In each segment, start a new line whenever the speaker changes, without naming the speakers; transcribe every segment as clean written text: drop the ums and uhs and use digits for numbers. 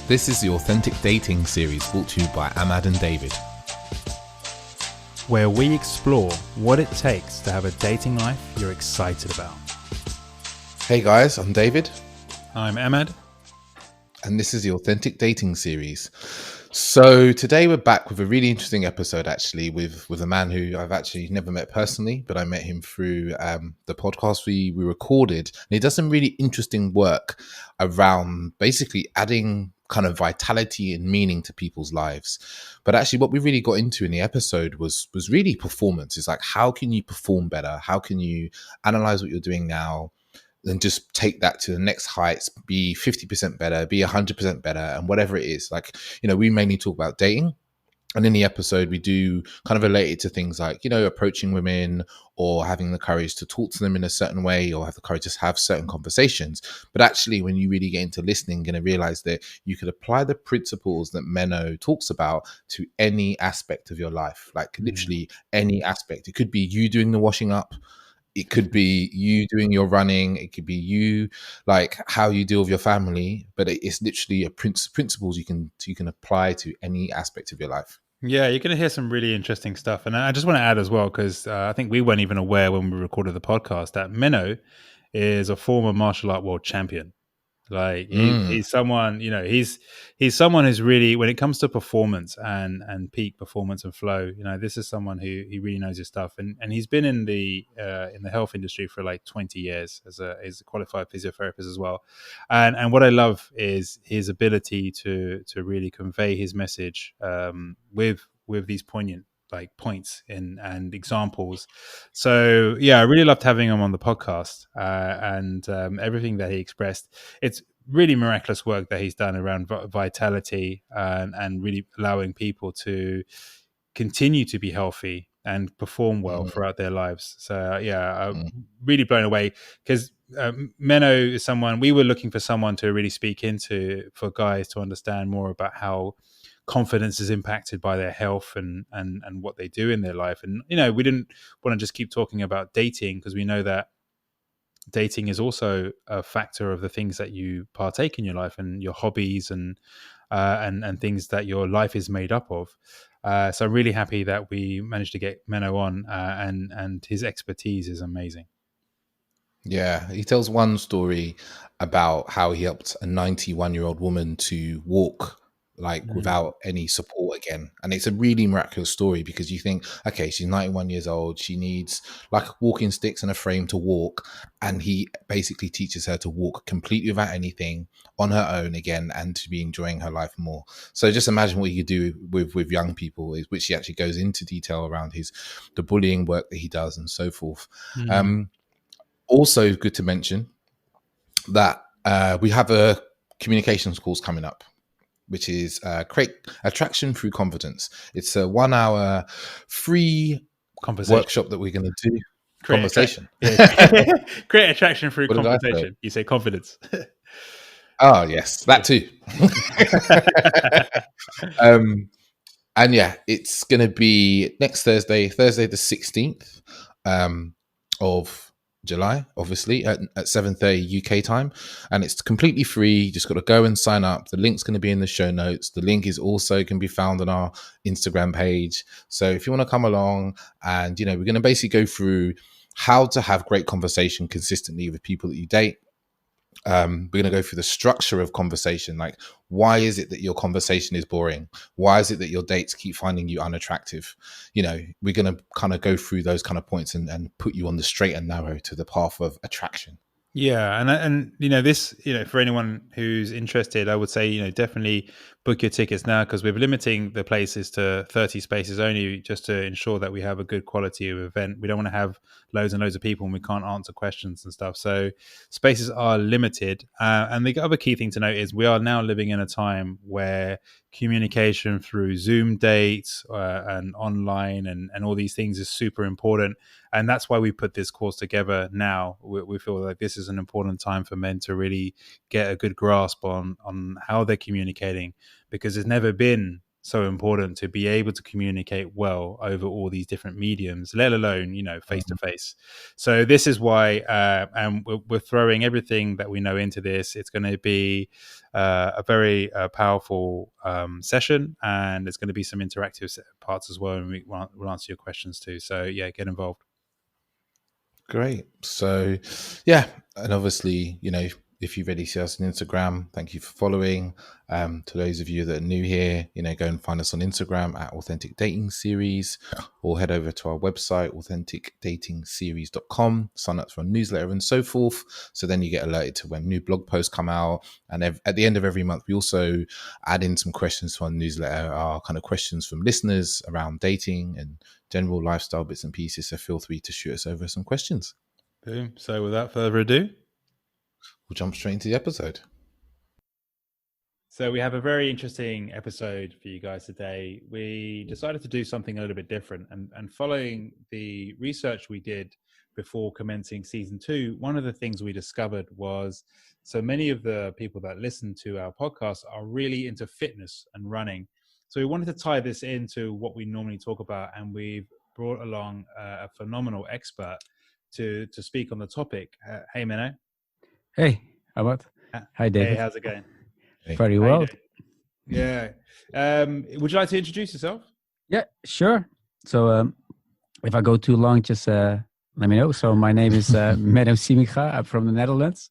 This is the Authentic Dating series brought to you by Ahmad and David,
where we explore what it takes to have a dating life you're excited about.
Hey guys, I'm David.
I'm Ahmad.
And this is the Authentic Dating series. So today we're back with a really interesting episode, actually, with a man who I've actually never met personally, but I met him through the podcast we recorded. And he does some really interesting work around basically adding kind of vitality and meaning to people's lives. But actually what we really got into in the episode was really performance. It's like, how can you perform better? How can you analyze what you're doing now and just take that to the next heights, be 50% better, be 100% better, and whatever it is. Like, you know, we mainly talk about dating. And in the episode, we do kind of relate it to things like, you know, approaching women or having the courage to talk to them in a certain way or have the courage to have certain conversations. But actually, when you really get into listening, you're going to realize that you could apply the principles that Menno talks about to any aspect of your life, like literally any aspect. It could be you doing the washing up. It could be you doing your running. It could be you, like how you deal with your family. But it's literally principles you can apply to any aspect of your life.
Yeah, you're going to hear some really interesting stuff. And I just want to add as well, because I think we weren't even aware when we recorded the podcast that Menno is a former martial art world champion. Like he's someone, you know, he's someone who's really, when it comes to performance and peak performance and flow, you know, this is someone who he really knows his stuff, and he's been in the health industry for like 20 years as a qualified physiotherapist as well, and what I love is his ability to really convey his message with these poignant like points and examples. So yeah, I really loved having him on the podcast and everything that he expressed. It's really miraculous work that he's done around vitality and really allowing people to continue to be healthy and perform well throughout their lives. So I'm really blown away because Menno is someone we were looking for, someone to really speak into, for guys to understand more about how confidence is impacted by their health and what they do in their life. And, you know, we didn't want to just keep talking about dating, because we know that dating is also a factor of the things that you partake in your life and your hobbies and things that your life is made up of. So I'm really happy that we managed to get Menno on, and his expertise is amazing.
Yeah, he tells one story about how he helped a 91-year-old woman to walk like without any support again. And it's a really miraculous story because you think, okay, she's 91 years old. She needs like walking sticks and a frame to walk. And he basically teaches her to walk completely without anything on her own again and to be enjoying her life more. So just imagine what you could do with young people, which he actually goes into detail around the bullying work that he does and so forth. Also good to mention that we have a communications course coming up, which is Create Attraction Through Confidence. It's a 1-hour free workshop that we're going to do. Create
attraction through conversation. You say confidence.
Oh, yes, that too. And yeah, it's going to be next Thursday the 16th of July, obviously at 7:30 UK time, and it's completely free. You just got to go and sign up. The link's going to be in the show notes. The link is also can be found on our Instagram page. So if you want to come along, and you know, we're going to basically go through how to have great conversation consistently with people that you date. We're going to go through the structure of conversation. Like, why is it that your conversation is boring? Why is it that your dates keep finding you unattractive? You know, we're going to kind of go through those kind of points and put you on the straight and narrow to the path of attraction.
Yeah, and you know, this, you know, for anyone who's interested, I would say, you know, definitely book your tickets now, because we're limiting the places to 30 spaces only, just to ensure that we have a good quality of event. We don't want to have loads and loads of people and we can't answer questions and stuff. So spaces are limited. And the other key thing to note is we are now living in a time where communication through Zoom dates and online and all these things is super important. And that's why we put this course together now. We feel like this is an important time for men to really get a good grasp on how they're communicating, because there's never been so important to be able to communicate well over all these different mediums, let alone, face to face. So this is why, and we're throwing everything that we know into this. It's going to be a very powerful session, and there's going to be some interactive parts as well, and we'll answer your questions too. So yeah, get involved.
Great. So, yeah, and obviously, if you already see us on Instagram, thank you for following. To those of you that are new here, go and find us on Instagram at Authentic Dating Series, or head over to our website, authenticdatingseries.com, sign up for a newsletter and so forth. So then you get alerted to when new blog posts come out. And at the end of every month, we also add in some questions to our newsletter, our kind of questions from listeners around dating and general lifestyle bits and pieces. So feel free to shoot us over some questions.
Boom. So without further ado,
we'll jump straight into the episode.
So we have a very interesting episode for you guys today. We decided to do something a little bit different, and following the research we did before commencing season 2, one of the things we discovered was so many of the people that listen to our podcast are really into fitness and running. So we wanted to tie this into what we normally talk about, and we've brought along a phenomenal expert to speak on the topic. Hey, Menno.
Hey, Abad. Hi, David.
Hey, how's it going?
Very well.
Yeah. Would you like to introduce yourself?
Yeah, sure. So if I go too long, just let me know. So my name is Menno Siebinga. I'm from the Netherlands.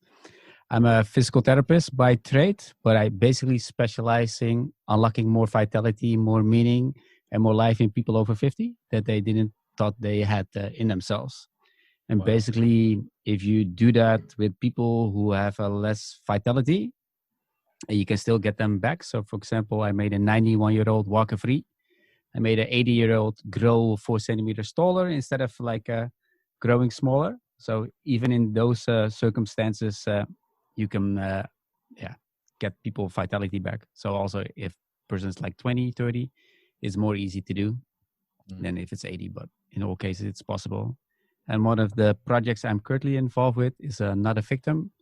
I'm a physical therapist by trade, but I basically specialize in unlocking more vitality, more meaning, and more life in people over 50 that they didn't thought they had in themselves. And
Wow.
Basically, if you do that with people who have a less vitality, you can still get them back. So, for example, I made a 91-year-old walker free. I made an 80-year-old grow 4 centimeters taller instead of growing smaller. So even in those circumstances, you can get people vitality back. So also if person's like 20, 30, it's more easy to do than if it's 80. But in all cases, it's possible. And one of the projects I'm currently involved with is Not a Victim,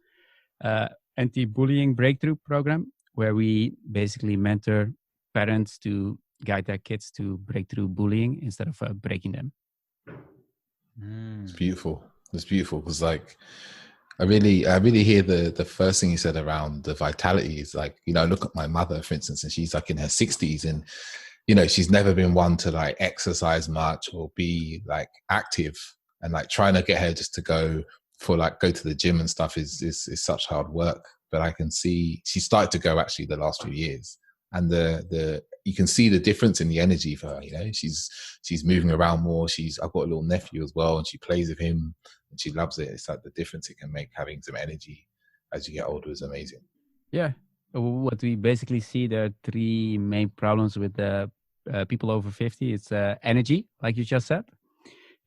anti-bullying breakthrough program, where we basically mentor parents to guide their kids to break through bullying instead of breaking them.
It's beautiful. It's beautiful because, like, I really hear the first thing you said around the vitality is like, look at my mother, for instance, and she's like in her 60s, and she's never been one to like exercise much or be like active, and like trying to get her just to go to the gym and stuff is such hard work. But I can see she started to go actually the last few years, and you can see the difference in the energy for her. She's moving around more. I've got a little nephew as well, and she plays with him and she loves it. It's like the difference it can make having some energy as you get older is amazing.
Yeah. What we basically see, there are 3 main problems with people over 50. It's energy, like you just said.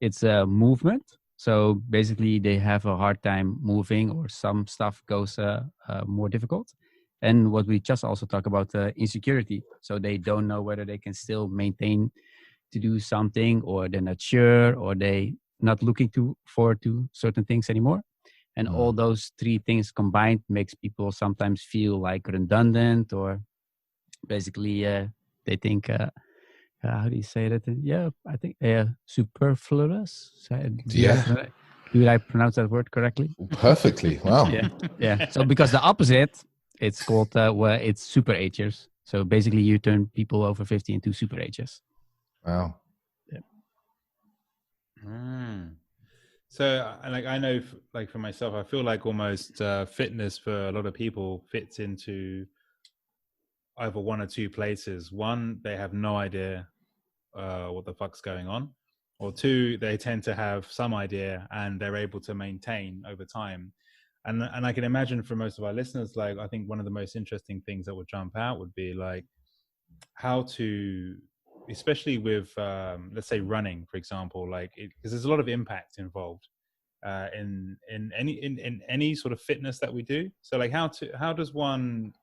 It's movement. So basically they have a hard time moving, or some stuff goes more difficult. And what we just also talk about, insecurity. So they don't know whether they can still maintain to do something, or they're not sure, or they not looking forward to certain things anymore. And all those 3 things combined makes people sometimes feel like redundant, or basically they think, how do you say that? Yeah, I think superfluous. Did I pronounce that word correctly?
Perfectly. Wow.
Yeah. So because the opposite, it's called it's super agers. So basically, you turn people over 50 into super agers.
Wow.
Yeah.
So, like, I know, like for myself, I feel like almost fitness for a lot of people fits into either 1 or 2 places. 1, they have no idea what the fuck's going on, or 2, they tend to have some idea and they're able to maintain over time. And I can imagine for most of our listeners, like, I think one of the most interesting things that would jump out would be like how to, especially with let's say running, for example, like, because there's a lot of impact involved in any sort of fitness that we do. So like how does one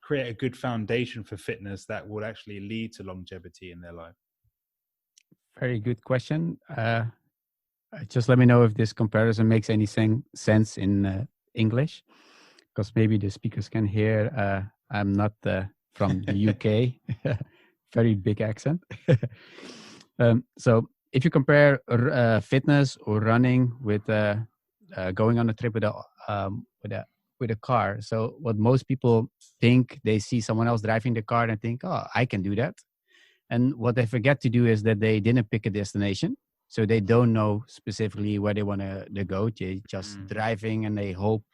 create a good foundation for fitness that would actually lead to longevity in their life?
Very good question. Just let me know if this comparison makes any sense in English, because maybe the speakers can hear. I'm not from the UK. Very big accent. So if you compare fitness or running with going on a trip with a car, so what most people think, they see someone else driving the car and think, oh, I can do that. And what they forget to do is that they didn't pick a destination. So they don't know specifically where they want to go. They just driving and they hope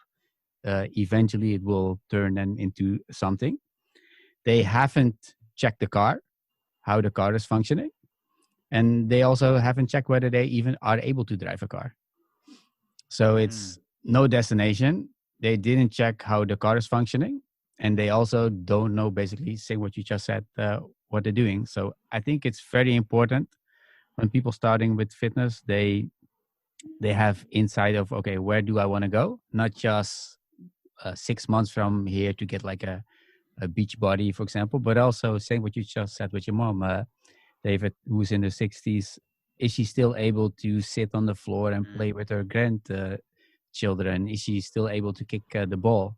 eventually it will turn then into something. They haven't checked the car, how the car is functioning. And they also haven't checked whether they even are able to drive a car. So it's no destination. They didn't check how the car is functioning. And they also don't know, basically, say what you just said, what they're doing. So I think it's very important when people starting with fitness, they have insight of, okay, where do I want to go? Not just 6 months from here to get like a beach body, for example, but also saying what you just said with your mom, David, who's in the 60s. Is she still able to sit on the floor and play with her grandchildren? Is she still able to kick the ball?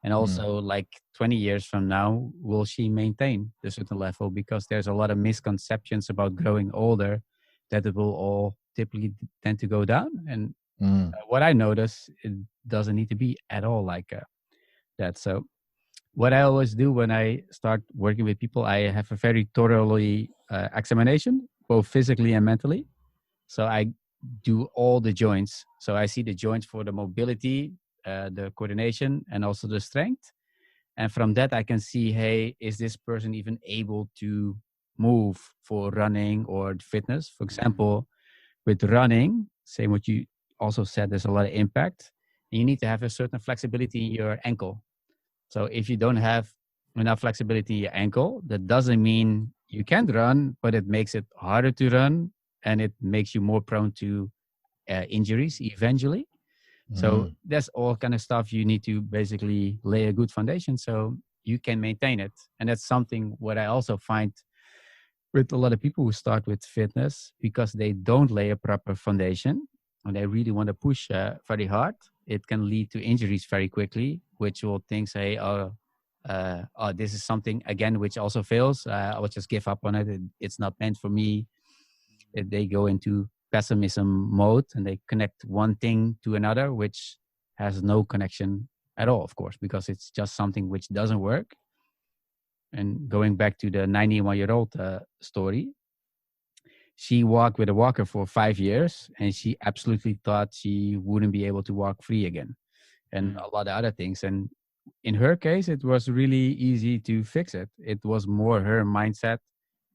And also, like 20 years from now, will she maintain a certain level? Because there's a lot of misconceptions about growing older that it will all typically tend to go down. And what I notice, it doesn't need to be at all like that. So what I always do when I start working with people, I have a very thoroughly examination, both physically and mentally. So I do all the joints. So I see the joints for the mobility, the coordination, and also the strength. And from that, I can see, hey, is this person even able to move for running or fitness? For example, with running, same what you also said, there's a lot of impact. You need to have a certain flexibility in your ankle. So if you don't have enough flexibility in your ankle, that doesn't mean you can't run, but it makes it harder to run and it makes you more prone to injuries eventually. So that's all kind of stuff you need to basically lay a good foundation so you can maintain it. And that's something what I also find with a lot of people who start with fitness, because they don't lay a proper foundation and they really want to push very hard. It can lead to injuries very quickly, which will think, say, oh, this is something, again, which also fails. I will just give up on it. It's not meant for me. They go into pessimism mode and they connect one thing to another, which has no connection at all, of course, because it's just something which doesn't work. And going back to the 91-year-old story, she walked with a walker for 5 years and she absolutely thought she wouldn't be able to walk free again and a lot of other things. And in her case, it was really easy to fix it. It was more her mindset,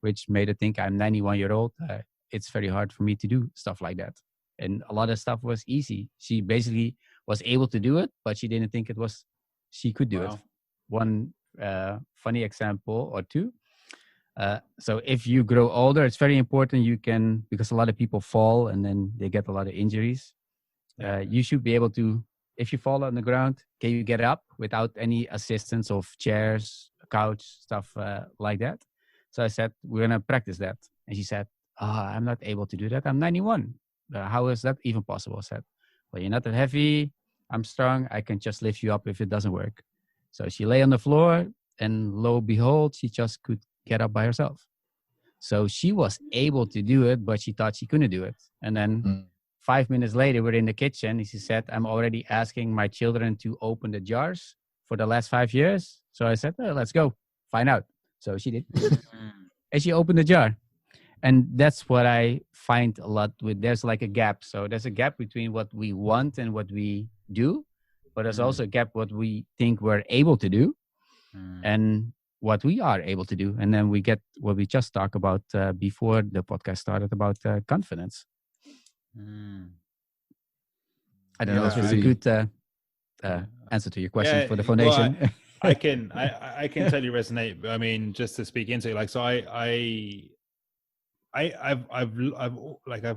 which made her think, I'm 91-year-old. It's very hard for me to do stuff like that. And a lot of stuff was easy. She basically was able to do it, but she didn't think she could do it. One funny example or two. So if you grow older, it's very important because a lot of people fall and then they get a lot of injuries. You should be able to, if you fall on the ground, can you get up without any assistance of chairs, couch, stuff like that? So I said, we're going to practice that. And she said, I'm not able to do that. I'm 91. How is that even possible? I said, well, you're not that heavy. I'm strong. I can just lift you up if it doesn't work. So she lay on the floor and lo and behold, she just could get up by herself. So she was able to do it, but she thought she couldn't do it. And then 5 minutes later, we're in the kitchen. And she said, I'm already asking my children to open the jars for the last 5 years. So I said, let's go find out. So she did. And she opened the jar. And that's what I find a lot with, there's like a gap. So there's a gap between what we want and what we do, but there's also a gap what we think we're able to do and what we are able to do. And then we get what we just talked about before the podcast started about confidence. I don't know if it's a good answer to your question for the foundation.
Well, I can totally resonate. I mean, just to speak into it, like, so I've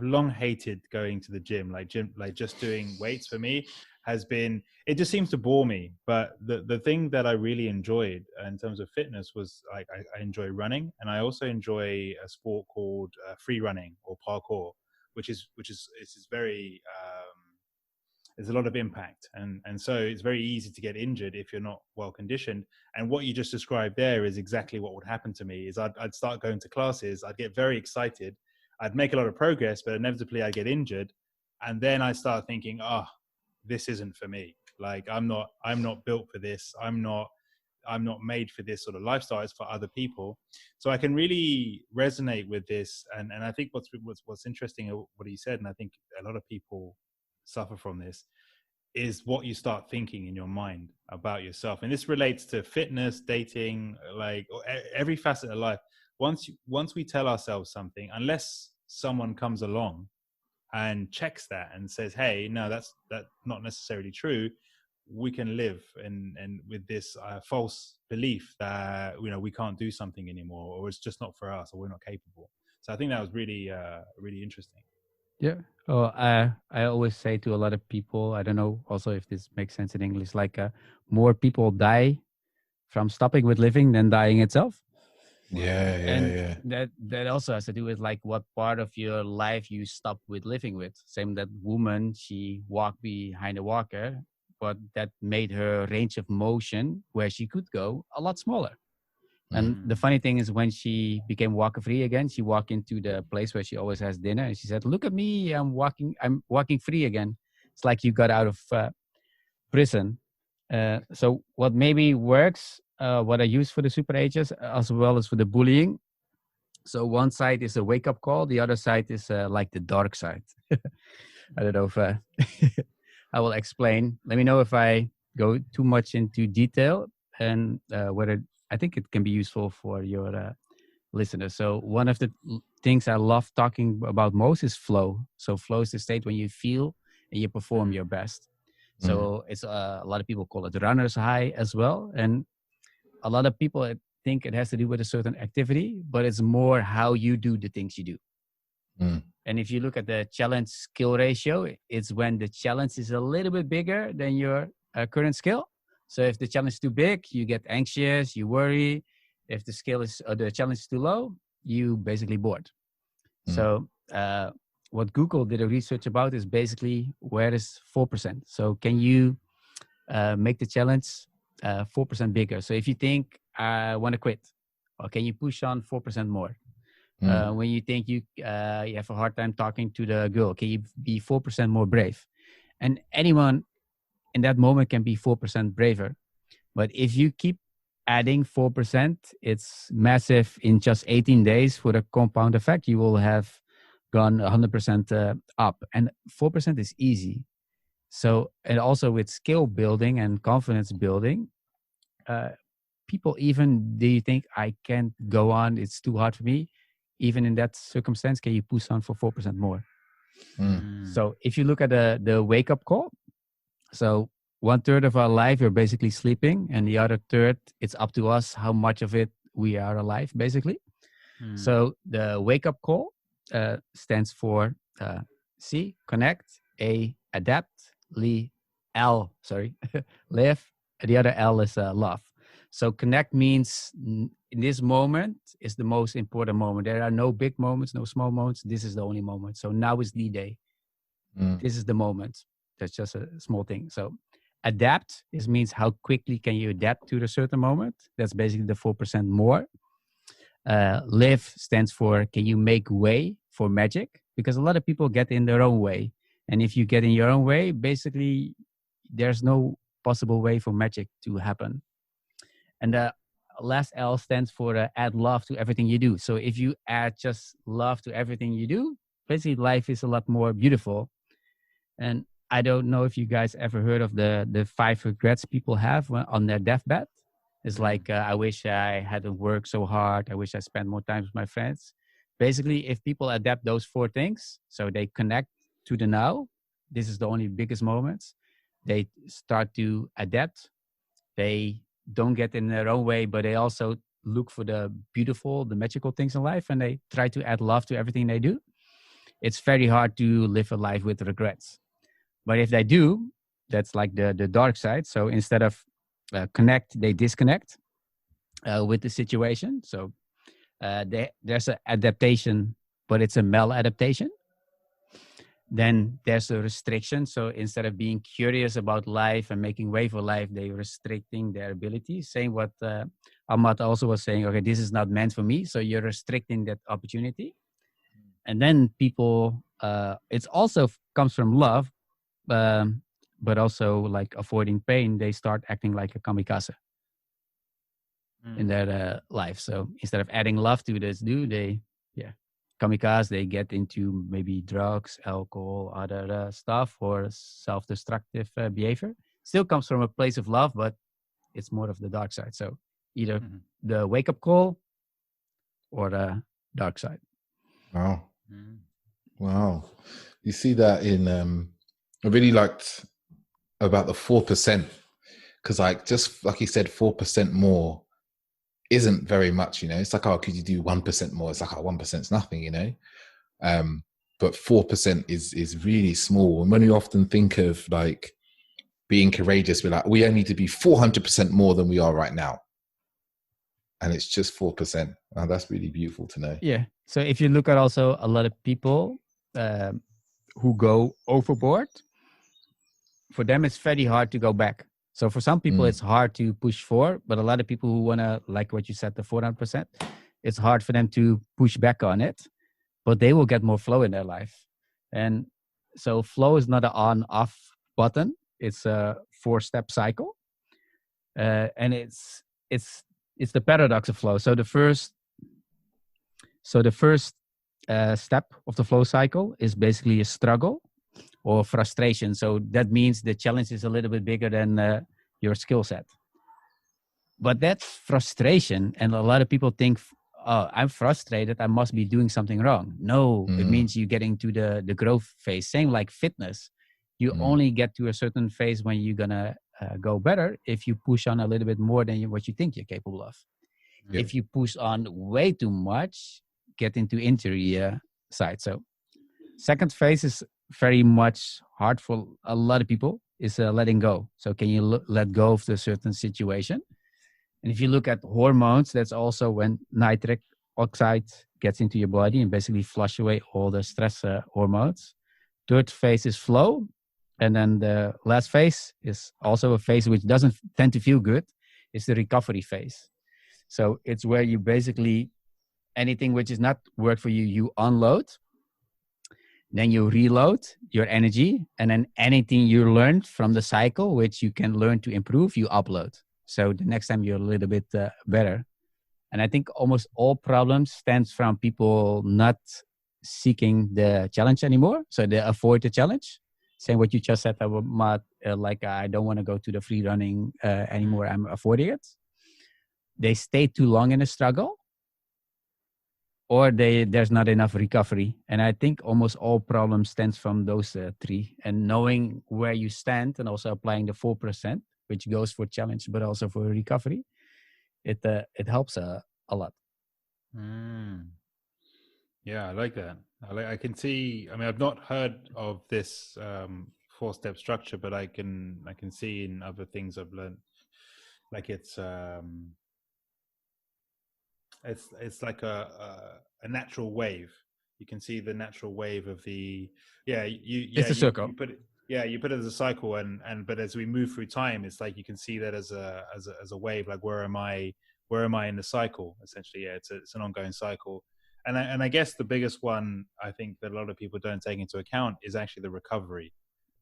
long hated going to the gym, like just doing weights for me has been, it just seems to bore me. But the thing that I really enjoyed in terms of fitness was like, I enjoy running, and I also enjoy a sport called free running or parkour, which is very, there's a lot of impact, and so it's very easy to get injured if you're not well conditioned. And what you just described there is exactly what would happen to me. Is I'd start going to classes, I'd get very excited, I'd make a lot of progress, but inevitably I get injured, and then I start thinking, this isn't for me. Like I'm not built for this. I'm not made for this sort of lifestyle. It's for other people. So I can really resonate with this. And I think what's interesting, what he said, and I think a lot of people suffer from this, is what you start thinking in your mind about yourself. And this relates to fitness, dating, like every facet of life. Once we tell ourselves something, unless someone comes along and checks that and says, hey, no, that's not necessarily true, we can live and with this false belief that we can't do something anymore, or it's just not for us, or we're not capable. So I think that was really really interesting.
Yeah. Oh, I always say to a lot of people, I don't know also if this makes sense in English, like more people die from stopping with living than dying itself.
Yeah.
That also has to do with like what part of your life you stop with living with. Same that woman, she walked behind a walker, but that made her range of motion where she could go a lot smaller. And the funny thing is, when she became walker free again, she walked into the place where she always has dinner, and she said, "Look at me, I'm walking free again." It's like you got out of prison. So what maybe works, what I use for the super ages as well as for the bullying. So one side is a wake up call, the other side is like the dark side. I don't know if I will explain. Let me know if I go too much into detail, and whether I think it can be useful for your listeners. So one of the things I love talking about most is flow. So flow is the state when you feel and you perform your best. So it's a lot of people call it runner's high as well. And a lot of people think it has to do with a certain activity, but it's more how you do the things you do. And if you look at the challenge skill ratio, it's when the challenge is a little bit bigger than your current skill. So if the challenge is too big, you get anxious, you worry. If the the challenge is too low, you basically bored. So what Google did a research about is basically where is 4%. So can you make the challenge 4% bigger? So if you think I want to quit, or can you push on 4% more? When you think you have a hard time talking to the girl, can you be 4% more brave? And anyone in that moment can be 4% braver. But if you keep adding 4%, it's massive. In just 18 days, for the compound effect, you will have gone 100% up. And 4% is easy. So, and also with skill building and confidence building, people even, do you think I can't go on? It's too hard for me. Even in that circumstance, can you push on for 4% more? So if you look at the wake up call, so 1/3 of our life, we're basically sleeping, and the other third, it's up to us how much of it we are alive, basically. So the wake up call stands for C, connect, A, adapt, live, the other L is love. So connect means in this moment is the most important moment. There are no big moments, no small moments. This is the only moment. So now is the day. This is the moment. That's just a small thing. So adapt means how quickly can you adapt to a certain moment. That's basically the 4% more. Live stands for can you make way for magic? Because a lot of people get in their own way. And if you get in your own way, basically there's no possible way for magic to happen. And the last L stands for add love to everything you do. So if you add just love to everything you do, basically life is a lot more beautiful. And I don't know if you guys ever heard of the 5 regrets people have on their deathbed. It's like, I wish I hadn't worked so hard. I wish I spent more time with my friends. Basically, if people adapt those 4 things, so they connect to the now, this is the only biggest moments. They start to adapt. They don't get in their own way, but they also look for the beautiful, the magical things in life, and they try to add love to everything they do. It's very hard to live a life with regrets. But if they do, that's like the dark side. So instead of connect, they disconnect with the situation. So there's an adaptation, but it's a maladaptation. then there's a restriction. So instead of being curious about life and making way for life, they're restricting their ability. Same what Ahmad also was saying, okay, this is not meant for me. So you're restricting that opportunity. And then people, it's also comes from love, but also like avoiding pain. They start acting like a kamikaze in their life. So instead of adding love to this, kamikaze, they get into maybe drugs, alcohol, other stuff, or self-destructive behavior. Still comes from a place of love, but it's more of the dark side. So either the wake-up call or the dark side.
Wow. Wow. You see that in, I really liked about the 4%, because like, just like you said, 4% more isn't very much, you know. It's like, oh, could you do 1% more? It's like, oh, 1% is nothing, you know. But 4% is really small. And when we often think of like being courageous, we're like, we only need to be 400% more than we are right now. And it's just 4%. Oh, that's really beautiful to know.
Yeah. So if you look at also a lot of people who go overboard, for them it's very hard to go back. So for some people it's hard to push forward, but a lot of people who want to, like what you said, the 400%, it's hard for them to push back on it, but they will get more flow in their life. And so flow is not an on-off button. It's a 4-step cycle. And it's the paradox of flow. So the first step of the flow cycle is basically a struggle or frustration. So that means the challenge is a little bit bigger than your skill set. But that's frustration. And a lot of people think, oh, I'm frustrated, I must be doing something wrong. No, it means you're getting to the growth phase. Same like fitness. You only get to a certain phase when you're going to go better if you push on a little bit more than what you think you're capable of. Yeah. If you push on way too much, get into injury side. So second phase is very much hard for a lot of people, is letting go. So can you let go of the certain situation? And if you look at hormones, that's also when nitric oxide gets into your body and basically flush away all the stress hormones. Third phase is flow. And then the last phase is also a phase which doesn't tend to feel good. It's the recovery phase. So it's where you basically, anything which is not work for you, you unload. Then you reload your energy. And then anything you learned from the cycle, which you can learn to improve, you upload. So the next time you're a little bit better. And I think almost all problems stems from people not seeking the challenge anymore. So they avoid the challenge. Same what you just said about like I don't want to go to the free running anymore. I'm avoiding it. They stay too long in a struggle, or there's not enough recovery. And I think almost all problems stems from those three. And knowing where you stand and also applying the 4%, which goes for challenge, but also for recovery, it helps a lot.
Yeah, I like that. I can see. I mean, I've not heard of this 4-step structure, but I can see in other things I've learned, like it's like a natural wave. You can see the natural wave of the
it's a circle.
You put it as a cycle, and but as we move through time, it's like you can see that as a wave. Like where am I in the cycle? Essentially, it's an ongoing cycle. And I guess the biggest one I think that a lot of people don't take into account is actually the recovery,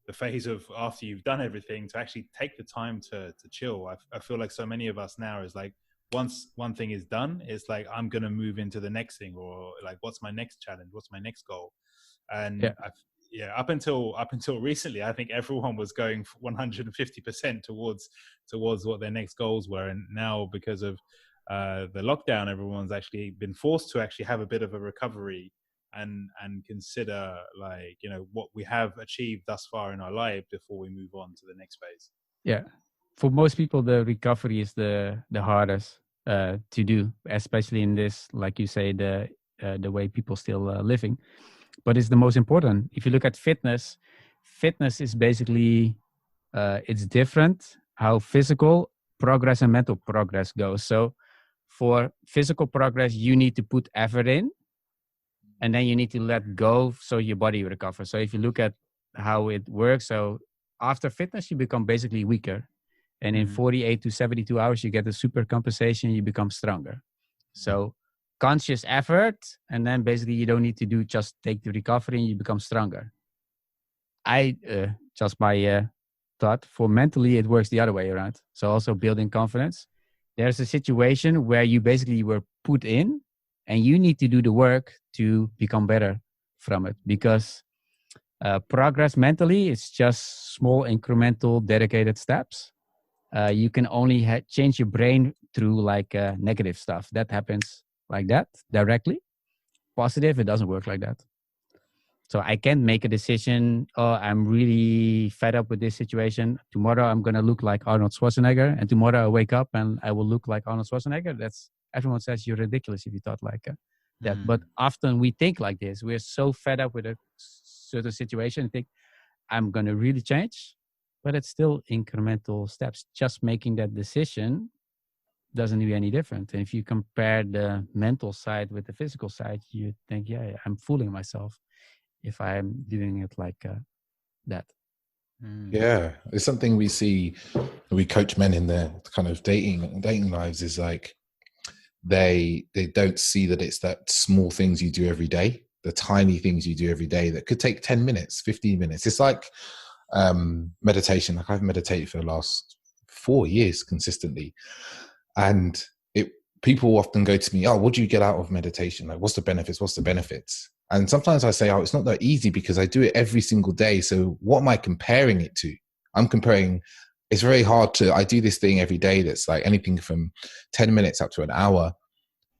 the phase of after you've done everything to actually take the time to chill. I feel like so many of us now is like, once one thing is done, it's like, I'm going to move into the next thing, or like, what's my next challenge? What's my next goal? And up until recently, I think everyone was going 150% towards what their next goals were. And now because of the lockdown, everyone's actually been forced to actually have a bit of a recovery and consider, like, you know, what we have achieved thus far in our life before we move on to the next phase.
Yeah. For most people, the recovery is the hardest to do, especially in this, like you say, the way people still living. But it's the most important. If you look at fitness is basically, it's different how physical progress and mental progress goes. So for physical progress, you need to put effort in. and then you need to let go so your body recovers. So if you look at how it works, so after fitness, you become basically weaker. And in 48 to 72 hours, you get the super compensation, you become stronger. So conscious effort, and then basically you don't need to do just take the recovery and you become stronger. Just my thought, for mentally, it works the other way around. So also building confidence. There's a situation where you basically were put in and you need to do the work to become better from it, because progress mentally is just small incremental dedicated steps. You can only change your brain through like negative stuff that happens like that directly. Positive, it doesn't work like that. So I can't make a decision, oh, I'm really fed up with this situation. Tomorrow I'm going to look like Arnold Schwarzenegger, and tomorrow I wake up and I will look like Arnold Schwarzenegger. Everyone says you're ridiculous if you thought like that. But often we think like this. We're so fed up with a certain situation and think, I'm going to really change. But it's still incremental steps. Just making that decision doesn't do any different. And if you compare the mental side with the physical side, you think, yeah, I'm fooling myself if I'm doing it like that.
Yeah, it's something we see. We coach men in their kind of dating lives, is like they don't see that it's that small things you do every day, the tiny things you do every day that could take 10 minutes, 15 minutes. It's like meditation. Like I've meditated for the last 4 years consistently, and people often go to me, oh, what do you get out of meditation? Like, what's the benefits? And sometimes I say, oh, it's not that easy because I do it every single day. So what am I comparing it to? It's very hard I do this thing every day that's like anything from 10 minutes up to an hour.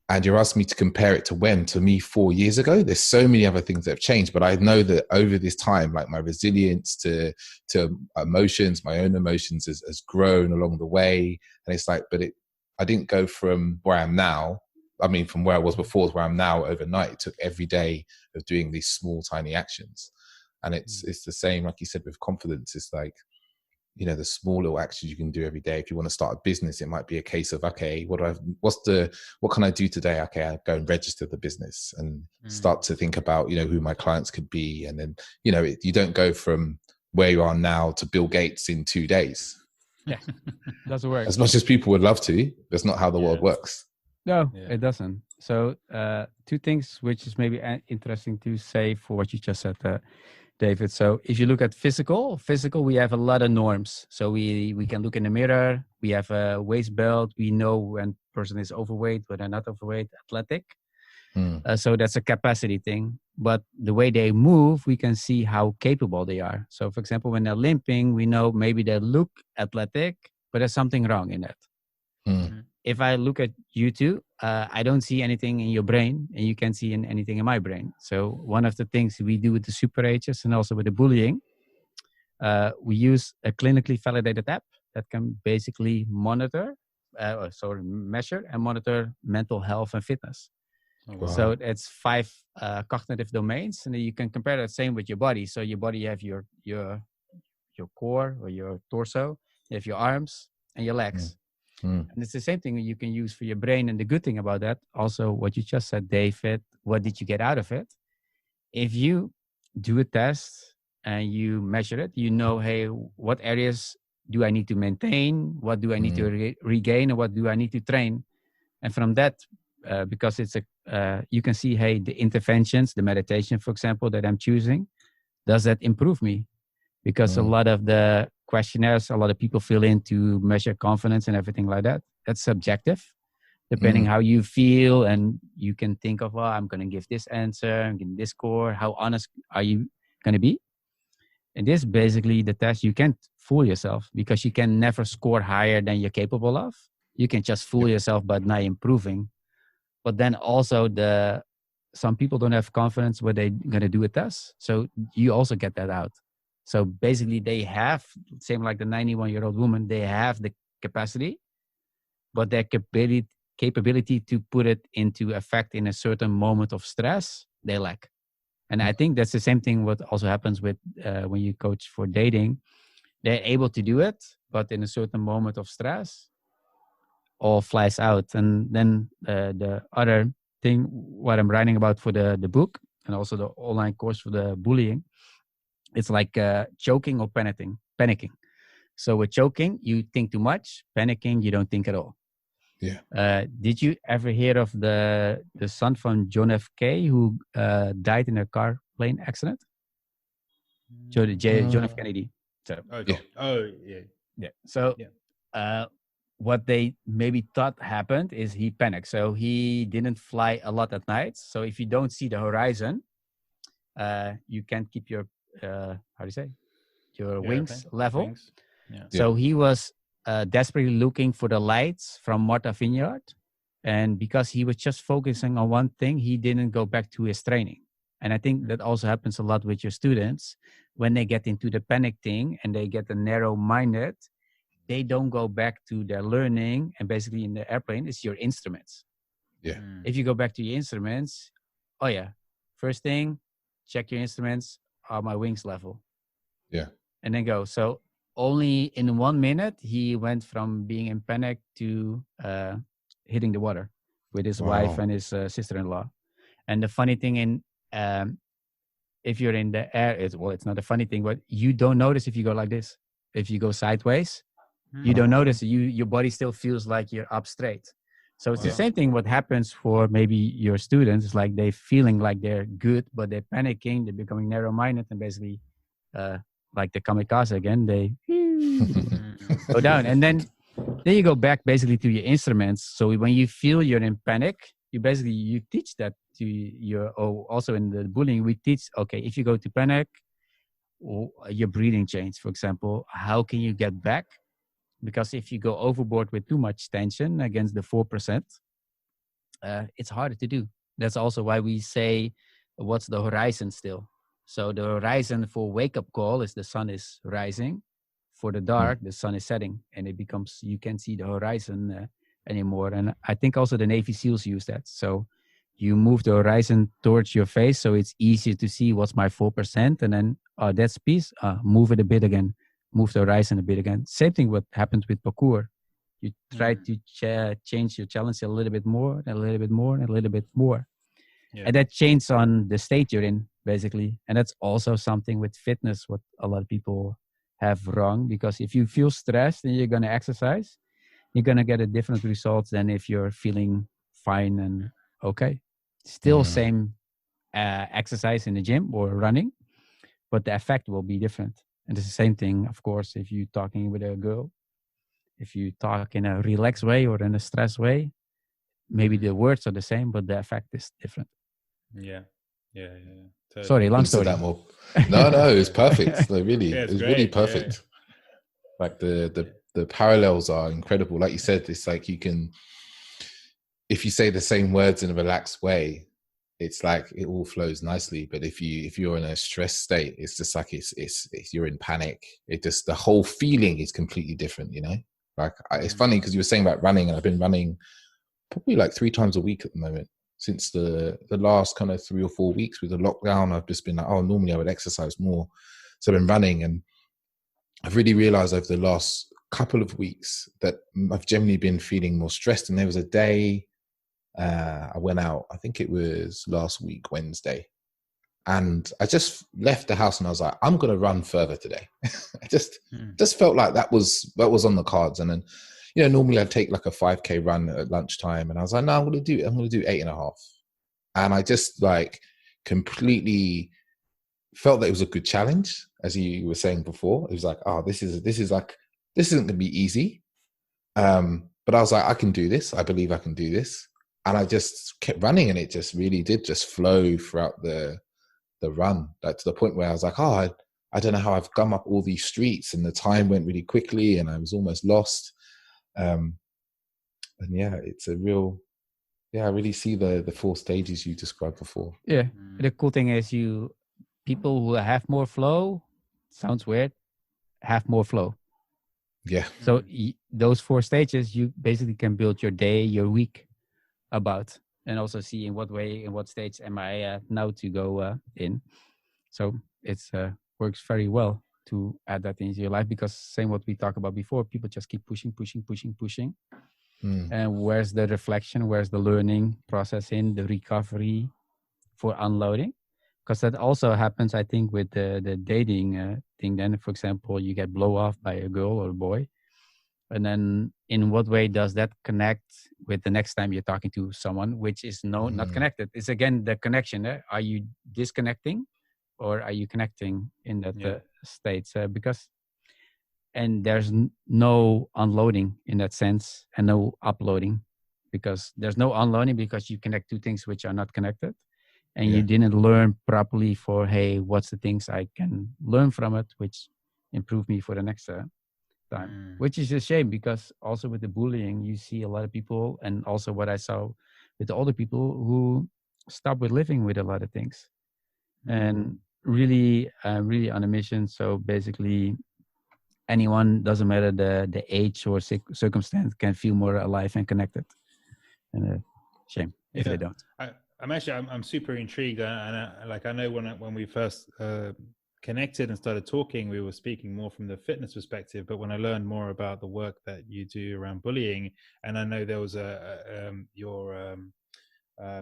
And you're asking me to compare it to me 4 years ago. There's so many other things that have changed, but I know that over this time, like my resilience to emotions, my own emotions has grown along the way. And it's like, I didn't go from where I am now. I mean, from where I was before to where I'm now overnight. It took every day of doing these small, tiny actions. And it's the same, like you said, with confidence. It's like, the small little actions you can do every day. If you want to start a business, it might be a case of, okay, what can I do today? Okay, I go and register the business and start to think about, who my clients could be. And then, you don't go from where you are now to Bill Gates in 2 days.
Yeah, doesn't work.
As much as people would love to, that's not how the world works.
No, it doesn't. So two things which is maybe interesting to say for what you just said, David. So if you look at physical, we have a lot of norms. So we can look in the mirror. We have a waist belt. We know when a person is overweight, when they're not overweight, athletic. So that's a capacity thing. But the way they move, we can see how capable they are. So for example, when they're limping, we know maybe they look athletic, but there's something wrong in that. If I look at you two, I don't see anything in your brain, and you can't see anything in my brain. So one of the things we do with the super H's and also with the bullying, we use a clinically validated app that can basically measure and monitor mental health and fitness. Wow. So it's 5 cognitive domains, and then you can compare that same with your body. So your body, you have your core or your torso, you have your arms and your legs. And it's the same thing you can use for your brain. And the good thing about that, also what you just said, David, what did you get out of it? If you do a test and you measure it, hey, what areas do I need to maintain? What do I need to regain? And what do I need to train? And from that, because it's you can see, hey, the interventions, the meditation, for example, that I'm choosing, does that improve me? Because a lot of the questionnaires, a lot of people fill in to measure confidence and everything like that. That's subjective, depending how you feel. And you can think of, I'm going to give this answer, I'm giving this score. How honest are you going to be? And this basically the test. You can't fool yourself because you can never score higher than you're capable of. You can just fool yourself by not improving. But then also some people don't have confidence when they're going to do a test. So you also get that out. So basically they have, same like the 91-year-old woman, they have the capacity, but their capability to put it into effect in a certain moment of stress, they lack. And I think that's the same thing what also happens with when you coach for dating. They're able to do it, but in a certain moment of stress, all flies out. And then the other thing, what I'm writing about for the book, and also the online course for the bullying. It's like choking or panicking. So with choking, you think too much. Panicking, you don't think at all.
Yeah.
Did you ever hear of the son from John F. K. who died in a car plane accident? John F. Kennedy. So
Okay. Oh, yeah.
yeah. So what they maybe thought happened is he panicked. So he didn't fly a lot at night. So if you don't see the horizon, you can't keep your how do you say, your wings level.
Wings. Yeah.
So he was desperately looking for the lights from Martha Vineyard, and because he was just focusing on one thing, he didn't go back to his training. And I think that also happens a lot with your students when they get into the panic thing and they get narrow-minded. They don't go back to their learning, and basically in the airplane, it's your instruments.
Yeah.
If you go back to your instruments, oh yeah, first thing, check your instruments. Are my wings level?
Yeah.
And then go. So only in 1 minute, he went from being in panic to hitting the water with his wife and his sister-in-law. And the funny thing if you're in the air, it's not a funny thing, but you don't notice if you go like this. If you go sideways, you don't notice. Your body still feels like you're up straight. So it's the same thing what happens for maybe your students. It's like they feeling like they're good, but they're panicking, they're becoming narrow-minded, and basically like the kamikaze again, they go down. And then you go back basically to your instruments. So when you feel you're in panic, you teach that to also in the bullying, we teach, okay, if you go to panic, your breathing change, for example, how can you get back? Because if you go overboard with too much tension against the 4%, it's harder to do. That's also why we say, what's the horizon still? So the horizon for wake-up call is the sun is rising. For the dark, the sun is setting, and it becomes, you can't see the horizon anymore. And I think also the Navy SEALs use that. So you move the horizon towards your face, so it's easier to see what's my 4%, and then that's peace. Move it a bit again, move the horizon a bit again. Same thing what happens with parkour. You try to change your challenge a little bit more, and a little bit more, and a little bit more. Yeah. And that changes on the state you're in, basically. And that's also something with fitness, what a lot of people have wrong. Because if you feel stressed and you're going to exercise, you're going to get a different result than if you're feeling fine and okay. Still same exercise in the gym or running, but the effect will be different. And it's the same thing, of course, if you're talking with a girl. If you talk in a relaxed way or in a stress way, maybe the words are the same, but the effect is different.
Yeah. Totally.
Sorry, long story.
That more. No, it's perfect. No, really, it's really perfect.
Yeah.
Like the parallels are incredible. Like you said, it's like you can, if you say the same words in a relaxed way, it's like it all flows nicely. But if you're in a stress state, it's just like it's you're in panic. It just, the whole feeling is completely different. You know, like it's funny because you were saying about running, and I've been running probably like 3 times a week at the moment since the last kind of 3 or 4 weeks with the lockdown. I've just been like, normally I would exercise more, so I've been running, and I've really realized over the last couple of weeks that I've generally been feeling more stressed. And there was a day I went out, I think it was last week, Wednesday, and I just left the house and I was like, I'm going to run further today. I just felt like that was on the cards. And then, you know, normally I'd take like a 5K run at lunchtime, and I was like, no, I'm going to do 8.5. And I just like completely felt that it was a good challenge. As you were saying before, it was like, this isn't going to be easy. But I was like, I can do this. I believe I can do this. And I just kept running, and it just really did just flow throughout the run, like to the point where I was like, I don't know how I've come up all these streets, and the time went really quickly and I was almost lost. And yeah, it's a real, I really see the 4 stages you described before.
Yeah. The cool thing is people who have more flow, sounds weird, have more flow.
Yeah.
So those 4 stages, you basically can build your day, your week about, and also see in what stage am I now to go in. So it's works very well to add that into your life, because same what we talked about before, people just keep pushing. And where's the reflection? Where's the learning, processing, the recovery for unloading? because that also happens, I think, with the dating thing. Then, for example, you get blow off by a girl or a boy, and then in what way does that connect with the next time you're talking to someone, which is not connected? It's again the connection. Are you disconnecting, or are you connecting in that state? Because and there's no unloading in that sense, and no uploading, because there's no unloading because you connect two things which are not connected, and you didn't learn properly for, hey, what's the things I can learn from it which improve me for the next time, which is a shame, because also with the bullying you see a lot of people, and also what I saw with the older people who stop with living with a lot of things, and really on a mission. So basically anyone, doesn't matter the age or circumstance, can feel more alive and connected, and shame if they don't.
I'm super intrigued, and I know when we first connected and started talking, we were speaking more from the fitness perspective. But when I learned more about the work that you do around bullying, and I know there was your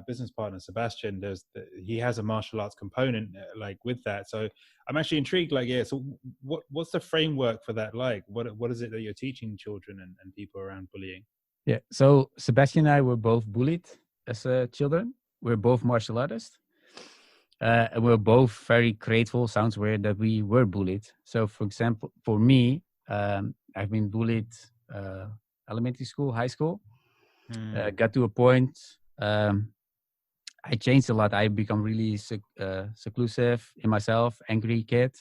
business partner Sebastian, he has a martial arts component with that. So I'm actually intrigued. So what's the framework for that? What is it that you're teaching children and people around bullying?
Yeah. So Sebastian and I were both bullied as children. We're both martial artists. And we're both very grateful, sounds weird, that we were bullied. So, for example, for me, I've been bullied elementary school, high school. Got to a point, I changed a lot. I become really seclusive in myself, angry kid.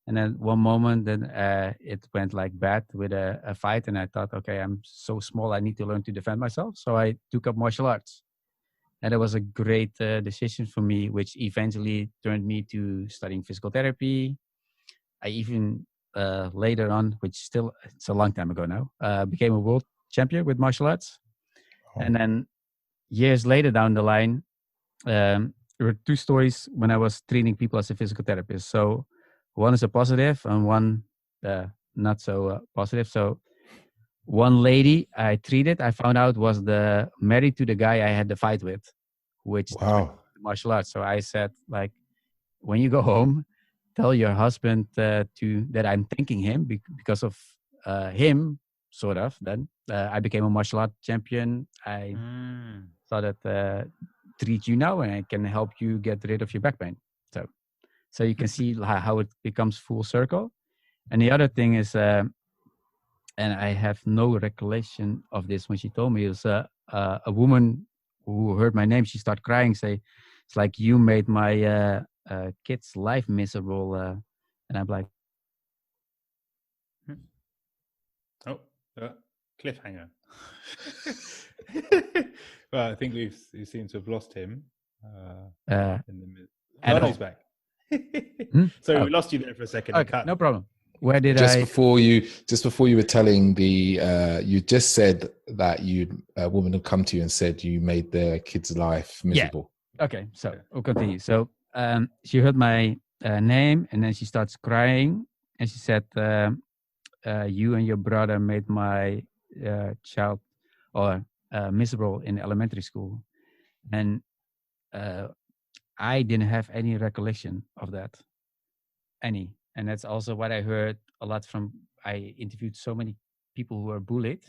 And then one moment, then it went bad with a fight. And I thought, okay, I'm so small, I need to learn to defend myself. So I took up martial arts. And it was a great decision for me, which eventually turned me to studying physical therapy. I even later on, which still, it's a long time ago now, became a world champion with martial arts. Oh. And then years later down the line, there were two stories when I was treating people as a physical therapist. So one is a positive and one not so positive. So one lady I treated, I found out was married to the guy I had the fight with, which martial arts. So I said, when you go home, tell your husband that I'm thanking him because of him, sort of. Then I became a martial art champion. I thought that treat you now and I can help you get rid of your back pain. So you can see how it becomes full circle. And the other thing is, and I have no recollection of this when she told me, it was a woman who heard my name. She started crying, say, it's like you made my kid's life miserable. And I'm like,
cliffhanger. Well, I think we seem to have lost him. In the mid. He's back. So we lost you there for a second.
Okay, no problem. Where did
before you were telling you just said that a woman had come to you and said you made their kid's life miserable.
Yeah. Okay, so we'll continue. So she heard my name and then she starts crying and she said, you and your brother made my child miserable in elementary school. And I didn't have any recollection of that. And that's also what I heard a lot from, I interviewed so many people who are bullied.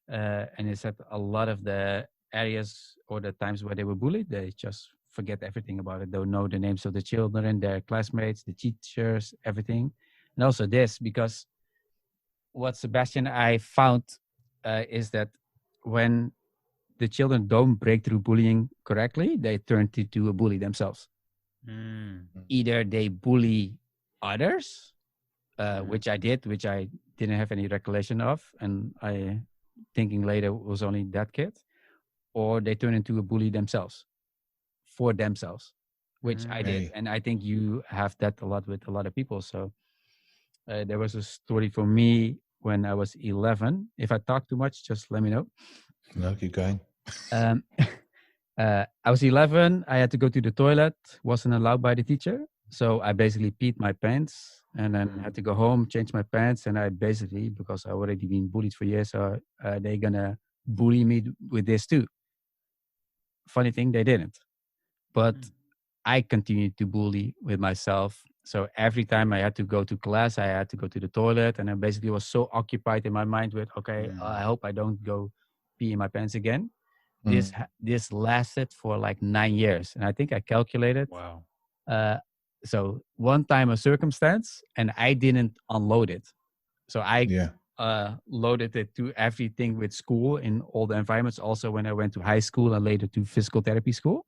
And they said a lot of the areas or the times where they were bullied, they just forget everything about it. Don't know the names of the children, their classmates, the teachers, everything. And also this, because what Sebastian I found is that when the children don't break through bullying correctly, they turn into a bully themselves. Either they bully others, which I did, which I didn't have any recollection of, and I thinking later was only that kid, or they turn into a bully themselves, for themselves, which I did. And I think you have that a lot with a lot of people. So there was a story for me when I was 11. If I talk too much, just let me know.
No, keep going.
I was 11. I had to go to the toilet. Wasn't allowed by the teacher. So I basically peed my pants and then had to go home, change my pants. And I basically, because I already been bullied for years, so they're going to bully me with this too. Funny thing, they didn't. But I continued to bully with myself. So every time I had to go to class, I had to go to the toilet, and I basically was so occupied in my mind with, okay, I hope I don't go pee in my pants again. This lasted for like 9 years, and I think I calculated.
Wow.
So one time a circumstance, and I didn't unload it. So I loaded it to everything with school in all the environments. Also, when I went to high school and later to physical therapy school,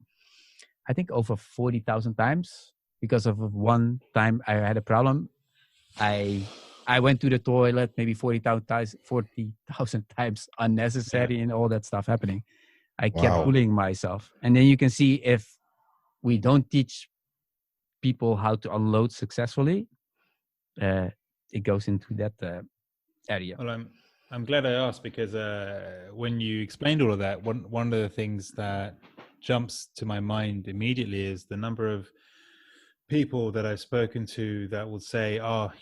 I think over 40,000 times, because of one time I had a problem. I went to the toilet maybe 40,000 times unnecessary, and all that stuff happening. I kept bullying myself. And then you can see, if we don't teach people how to unload successfully, it goes into that area.
Well, I'm glad I asked, because when you explained all of that, one of the things that jumps to my mind immediately is the number of people that I've spoken to that will say, "Oh,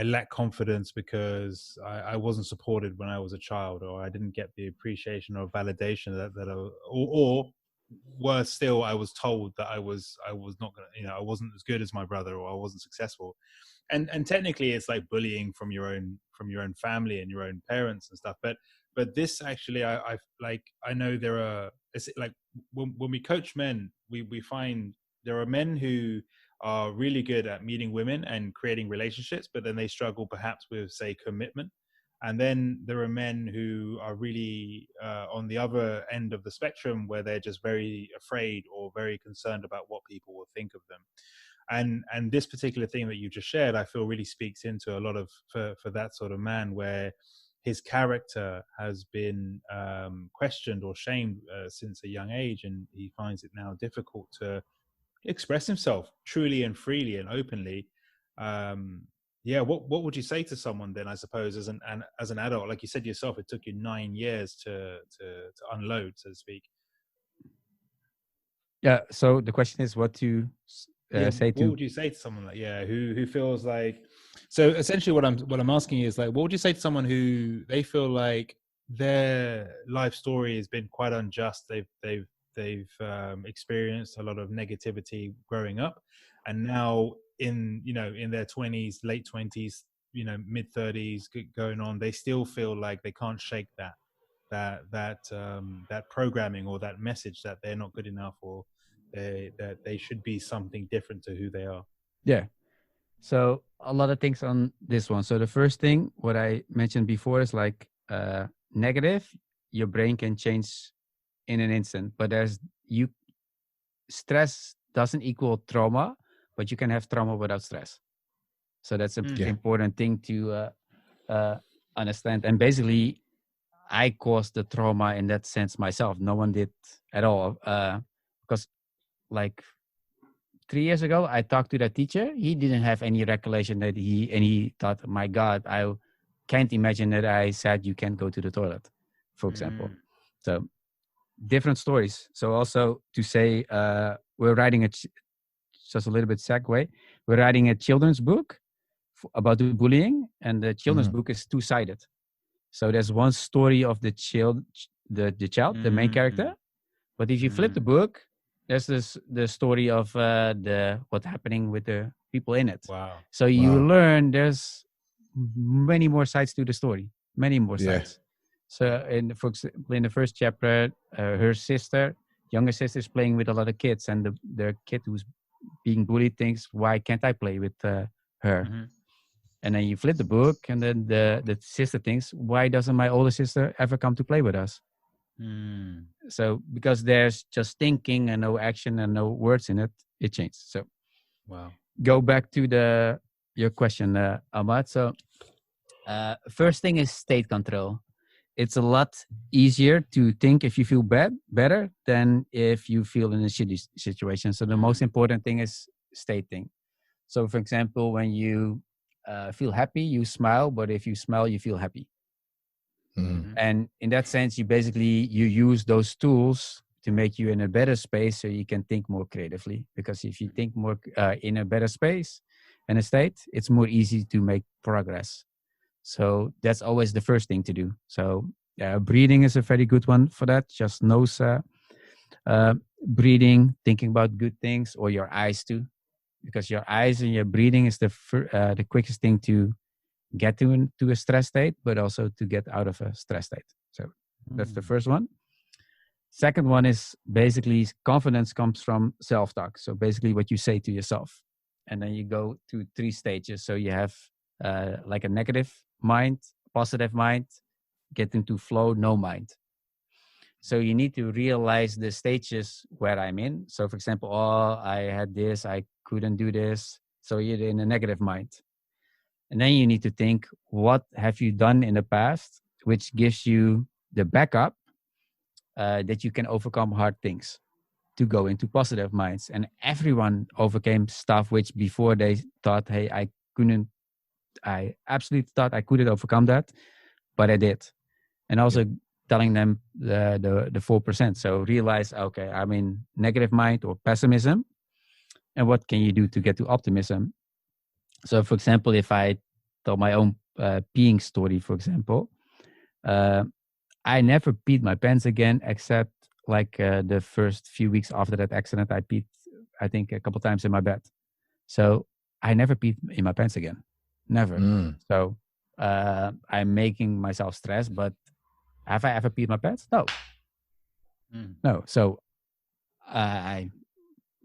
I lack confidence because I wasn't supported when I was a child, or I didn't get the appreciation or validation or worse still, I was told that I was not gonna, I wasn't as good as my brother, or I wasn't successful." And technically, it's like bullying from your own family and your own parents and stuff. But this actually, I know there are, it's like when we coach men, we find there are men who are really good at meeting women and creating relationships, but then they struggle perhaps with, say, commitment. And then there are men who are really on the other end of the spectrum, where they're just very afraid or very concerned about what people will think of them. And this particular thing that you just shared, I feel really speaks into a lot of, for that sort of man, where his character has been questioned or shamed since a young age, and he finds it now difficult to express himself truly and freely and openly. What would you say to someone then, I suppose, as an adult? Like you said yourself, it took you 9 years to unload, so to speak.
Yeah. So the question is, what to say to?
What would you say to someone like, who feels like? So essentially, what I'm asking is, like, what would you say to someone who they feel like their life story has been quite unjust? They've experienced a lot of negativity growing up, and now in their 20s, late 20s, mid 30s going on, they still feel like they can't shake that programming or that message that they're not good enough, or that they should be something different to who they are.
Yeah. So a lot of things on this one. So the first thing, what I mentioned before, is like negative, your brain can change in an instant, but stress doesn't equal trauma, but you can have trauma without stress. So that's an important thing to understand. And basically, I caused the trauma in that sense myself. No one did at all. Because like 3 years ago, I talked to that teacher. He didn't have any recollection that he thought, my God, I can't imagine that I said you can't go to the toilet, for example. So different stories. So also to say, we're writing just a little bit segue. We're writing a children's book about the bullying, and the children's book is two-sided. So there's one story of the child, the main character. But if you flip the book, there's the story of what's happening with the people in it.
Wow.
So you learn there's many more sides to the story, many more sides. So for example, in the first chapter, her younger sister is playing with a lot of kids, and the kid who's being bullied thinks, why can't I play with her? And then you flip the book, and then the sister thinks, why doesn't my older sister ever come to play with us? So because there's just thinking and no action and no words in it, it changed. So go back to your question, Ahmad. So first thing is state control. It's a lot easier to think if you feel better than if you feel in a shitty situation. So the most important thing is stating. So for example, when you feel happy, you smile, but if you smile, you feel happy. And in that sense, you use those tools to make you in a better space so you can think more creatively. Because if you think more in a better space and a state, it's more easy to make progress. So that's always the first thing to do. So breathing is a very good one for that. Just nose breathing, thinking about good things, or your eyes too, because your eyes and your breathing is the quickest thing to get to a stress state, but also to get out of a stress state. So that's the first one. Second one is basically confidence comes from self-talk. So basically what you say to yourself. And then you go to 3 stages. So you have like a negative mind, positive mind, get into flow, no mind. So you need to realize the stages where I'm in. So for example, oh, I had this, I couldn't do this. So you're in a negative mind. And then you need to think, what have you done in the past, which gives you the backup that you can overcome hard things to go into positive minds. And everyone overcame stuff which before they thought, hey, I absolutely thought I couldn't overcome that, but I did. And also telling them the 4%. So realize, okay, I'm in negative mind or pessimism. And what can you do to get to optimism? So for example, if I tell my own peeing story, for example, I never peed my pants again, except like the first few weeks after that accident, I peed, I think, a couple times in my bed. So I never peed in my pants again. Never. So I'm making myself stress, but have I ever peed my pants? No. No. So I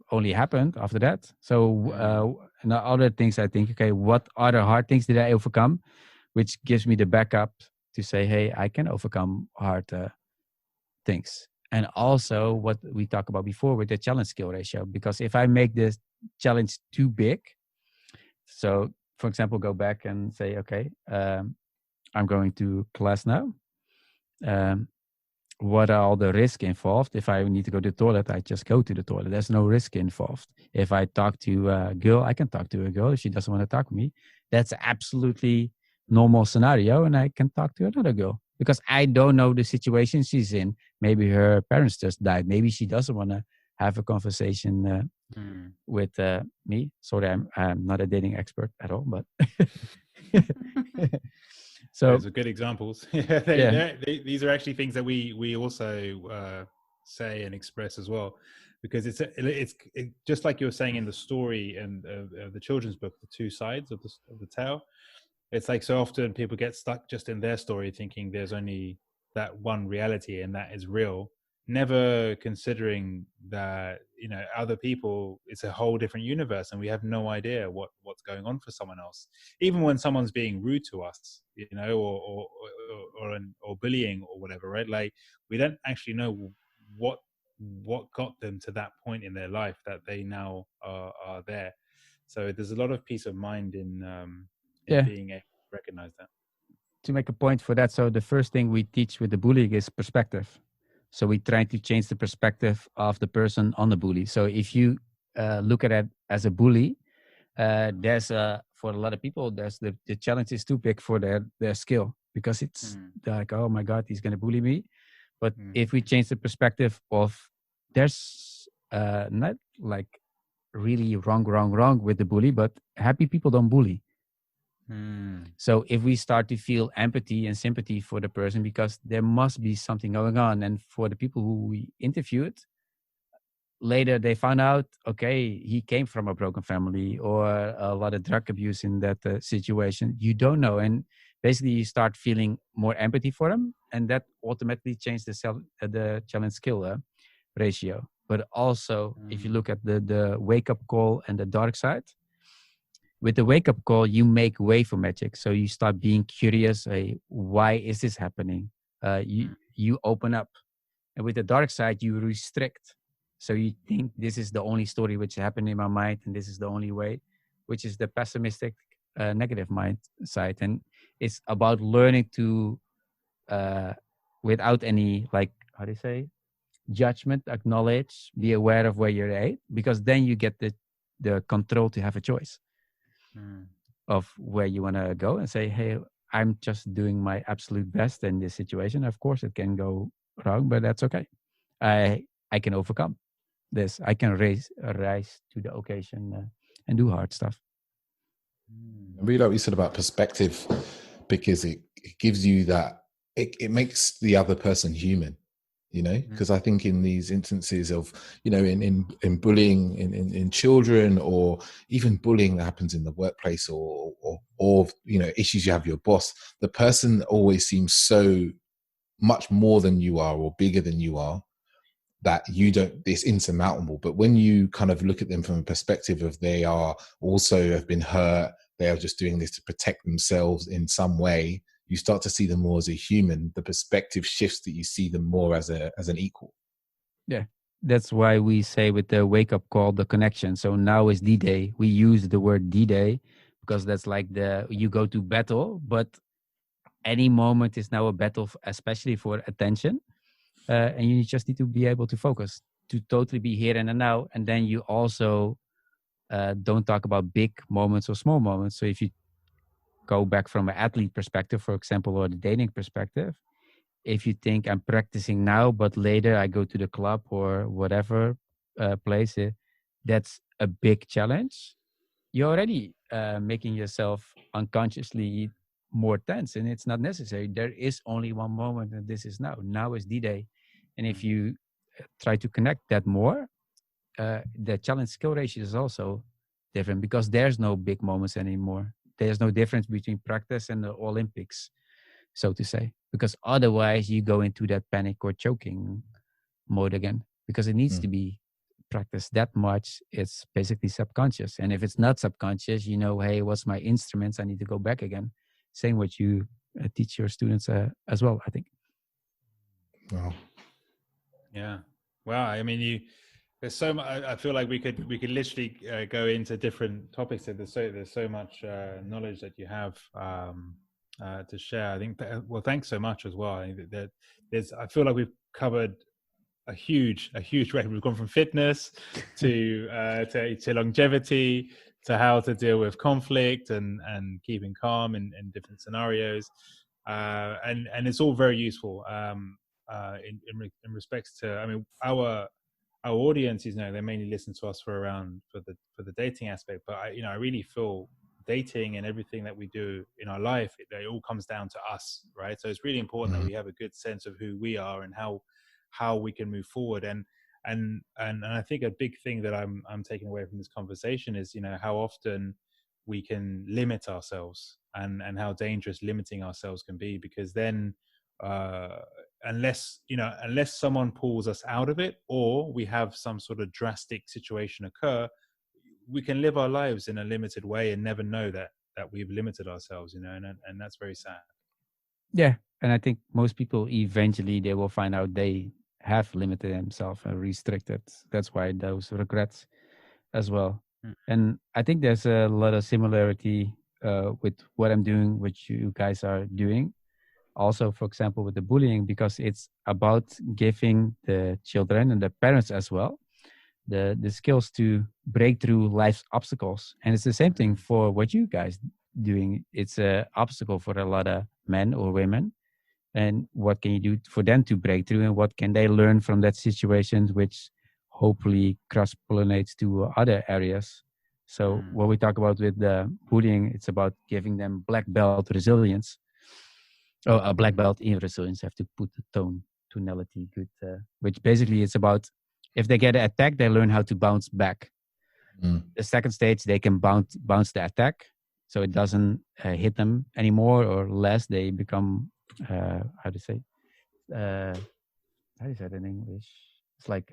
only happened after that. So and other things I think, okay, what other hard things did I overcome? Which gives me the backup to say, hey, I can overcome hard things. And also what we talked about before with the challenge skill ratio, because if I make this challenge too big, so for example, go back and say, okay, I'm going to class now. What are all the risks involved? If I need to go to the toilet, I just go to the toilet. There's no risk involved. If I talk to a girl, I can talk to a girl. If she doesn't want to talk to me, that's absolutely normal scenario. And I can talk to another girl because I don't know the situation she's in. Maybe her parents just died. Maybe she doesn't want to have a conversation with me. Sorry, I'm not a dating expert at all, but
so those are good examples. These are actually things that we also say and express as well, because it's just like you were saying in the story and the children's book, the two sides of the tale. It's like so often people get stuck just in their story, thinking there's only that one reality and that is real, never considering that other people, it's a whole different universe and we have no idea what's going on for someone else. Even when someone's being rude to us, or bullying or whatever, right? Like we don't actually know what got them to that point in their life that they now are there. So there's a lot of peace of mind in being able to recognize that.
To make a point for that, so the first thing we teach with the bullying is perspective. So we try to change the perspective of the person on the bully. So if you look at it as a bully, there's for a lot of people, there's the challenge is too big for their skill, because it's like, oh my God, he's going to bully me. But if we change the perspective of there's not like really wrong with the bully, but happy people don't bully. So if we start to feel empathy and sympathy for the person, because there must be something going on, and for the people who we interviewed, later they found out, okay, he came from a broken family or a lot of drug abuse in that situation. You don't know, and basically you start feeling more empathy for him, and that automatically changes the challenge skill ratio. But also, if you look at the wake up call and the dark side. With the wake-up call, you make way for magic. So you start being curious. Why is this happening? You open up. And with the dark side, you restrict. So you think this is the only story which happened in my mind, and this is the only way, which is the pessimistic, negative mind side. And it's about learning to, without any, like, how do you say, judgment, acknowledge, be aware of where you're at, because then you get the control to have a choice. Of where you want to go and say, hey, I'm just doing my absolute best in this situation. Of course, it can go wrong, but that's okay. I can overcome this. I can rise to the occasion and do hard stuff.
I really like what you said about perspective, because it gives you that, it makes the other person human. you know, because I think in these instances of, you know, in bullying in children, or even bullying that happens in the workplace, or you know, issues you have with your boss, the person always seems so much more than you are or bigger than you are, that you don't, it's insurmountable. But when you kind of look at them from a perspective of they are also have been hurt, they are just doing this to protect themselves in some way, you start to see them more as a human. The perspective shifts, that you see them more as an equal.
Yeah. That's why we say with the wake up call, the connection. So now is D-Day. We use the word D-Day because that's like you go to battle, but any moment is now a battle, especially for attention. And you just need to be able to focus, to totally be here and now. And then you also don't talk about big moments or small moments. So if you go back from an athlete perspective, for example, or the dating perspective, if you think I'm practicing now, but later I go to the club or whatever place, that's a big challenge. You're already making yourself unconsciously more tense, and it's not necessary. There is only one moment, and this is now. Now is D-Day. And if you try to connect that more, the challenge skill ratio is also different, because there's no big moments anymore. There's no difference between practice and the Olympics, so to say, because otherwise you go into that panic or choking mode again, because it needs to be practiced that much. It's basically subconscious. And if it's not subconscious, you know, hey, what's my instruments? I need to go back again. Same what you teach your students as well, I think.
Wow.
Yeah. Wow. I mean, there's so much. I feel like we could literally go into different topics. There's so much knowledge that you have to share. I think well, thanks so much as well. I think I feel like we've covered a huge range. We've gone from fitness to longevity, to how to deal with conflict and keeping calm in different scenarios, and it's all very useful in respects to, I mean, our audiences, they mainly listen to us for the dating aspect, but I really feel dating and everything that we do in our life, it all comes down to us, right? So it's really important that we have a good sense of who we are and how we can move forward. And I think a big thing that I'm taking away from this conversation is, how often we can limit ourselves, and how dangerous limiting ourselves can be, because then unless someone pulls us out of it, or we have some sort of drastic situation occur, we can live our lives in a limited way and never know that we've limited ourselves, and that's very sad.
Yeah. And I think most people eventually they will find out they have limited themselves and restricted. That's why those regrets as well. And I think there's a lot of similarity with what I'm doing, what you guys are doing. Also, for example, with the bullying, because it's about giving the children and the parents as well the skills to break through life's obstacles. And it's the same thing for what you guys doing. It's a obstacle for a lot of men or women. And what can you do for them to break through, and what can they learn from that situation, which hopefully cross pollinates to other areas. So what we talk about with the bullying, it's about giving them black belt resilience. Oh, a black belt in resilience. Have to put the tonality good, which basically it's about, if they get an attack, they learn how to bounce back. The second stage, they can bounce the attack, so it doesn't hit them anymore or less. They become how do you say that in English? It's like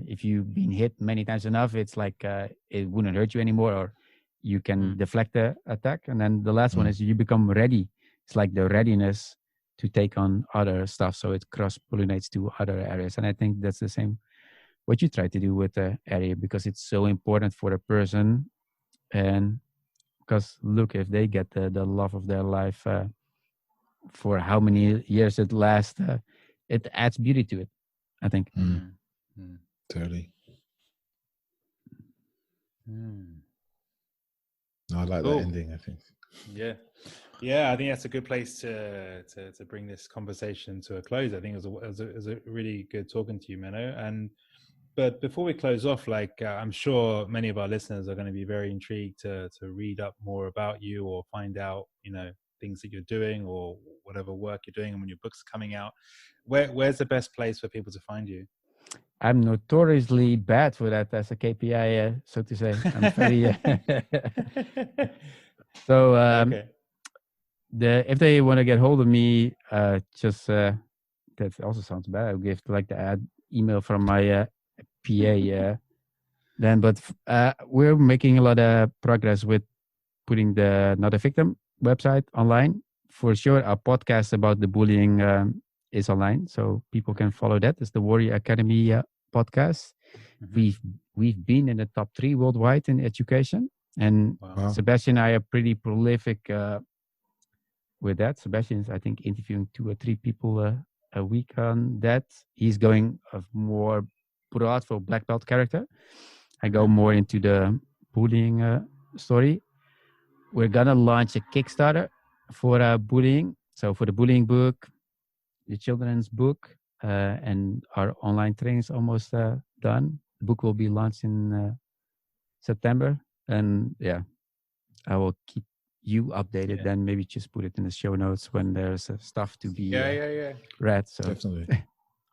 if you've been hit many times enough, it's like it wouldn't hurt you anymore, or you can deflect the attack. And then the last one is you become ready. It's like the readiness to take on other stuff, so it cross pollinates to other areas. And I think that's the same what you try to do with the area, because it's so important for a person. And because look, if they get the love of their life for how many years it lasts, it adds beauty to it, I think.
Totally. I like that ending, I think.
Yeah, I think that's a good place to bring this conversation to a close. I think it was a really good talking to you, Menno. But before we close off, I'm sure many of our listeners are going to be very intrigued to read up more about you, or find out, things that you're doing or whatever work you're doing, and when your book's coming out, where's the best place for people to find you?
I'm notoriously bad for that as a KPI, so to say. I'm very so.
Okay.
If they want to get hold of me, just that also sounds bad. I'll give like the email from my PA. Then, but we're making a lot of progress with putting the Not a Victim website online. For sure, our podcast about the bullying is online, so people can follow that. It's the Warrior Academy podcast. We've been in the top 3 worldwide in education, and Sebastian and I are pretty prolific with that. Sebastian is, I think, interviewing 2 or 3 people a week on that. He's going a more broad for black belt character. I go more into the bullying story. We're gonna launch a Kickstarter for bullying. So for the bullying book, the children's book, and our online training is almost done. The book will be launched in September, and I will keep you updated. Then maybe just put it in the show notes when there's stuff to be read. So
definitely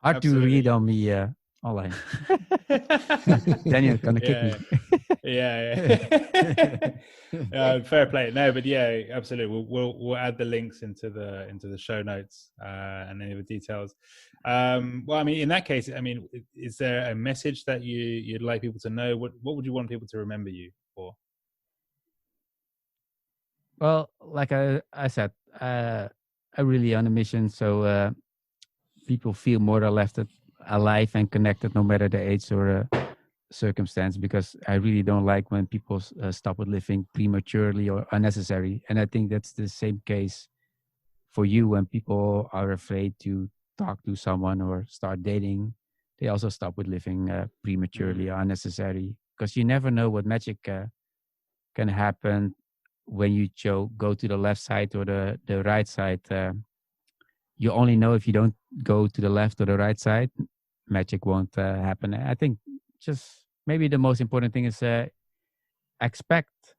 hard to read on me online. Daniel gonna kick me.
Fair play. No, but absolutely. We'll add the links into the show notes and any of the details. Well, I mean, in that case, I mean, is there a message that you'd like people to know? What would you want people to remember you for?
Well, like I said, I'm really on a mission, so people feel more or less alive and connected, no matter the age or circumstance. Because I really don't like when people stop with living prematurely or unnecessary, and I think that's the same case for you. When people are afraid to talk to someone or start dating, they also stop with living prematurely or unnecessary, because you never know what magic can happen when you go to the left side or the right side. You only know if you don't go to the left or the right side, magic won't happen. I think just maybe the most important thing is expect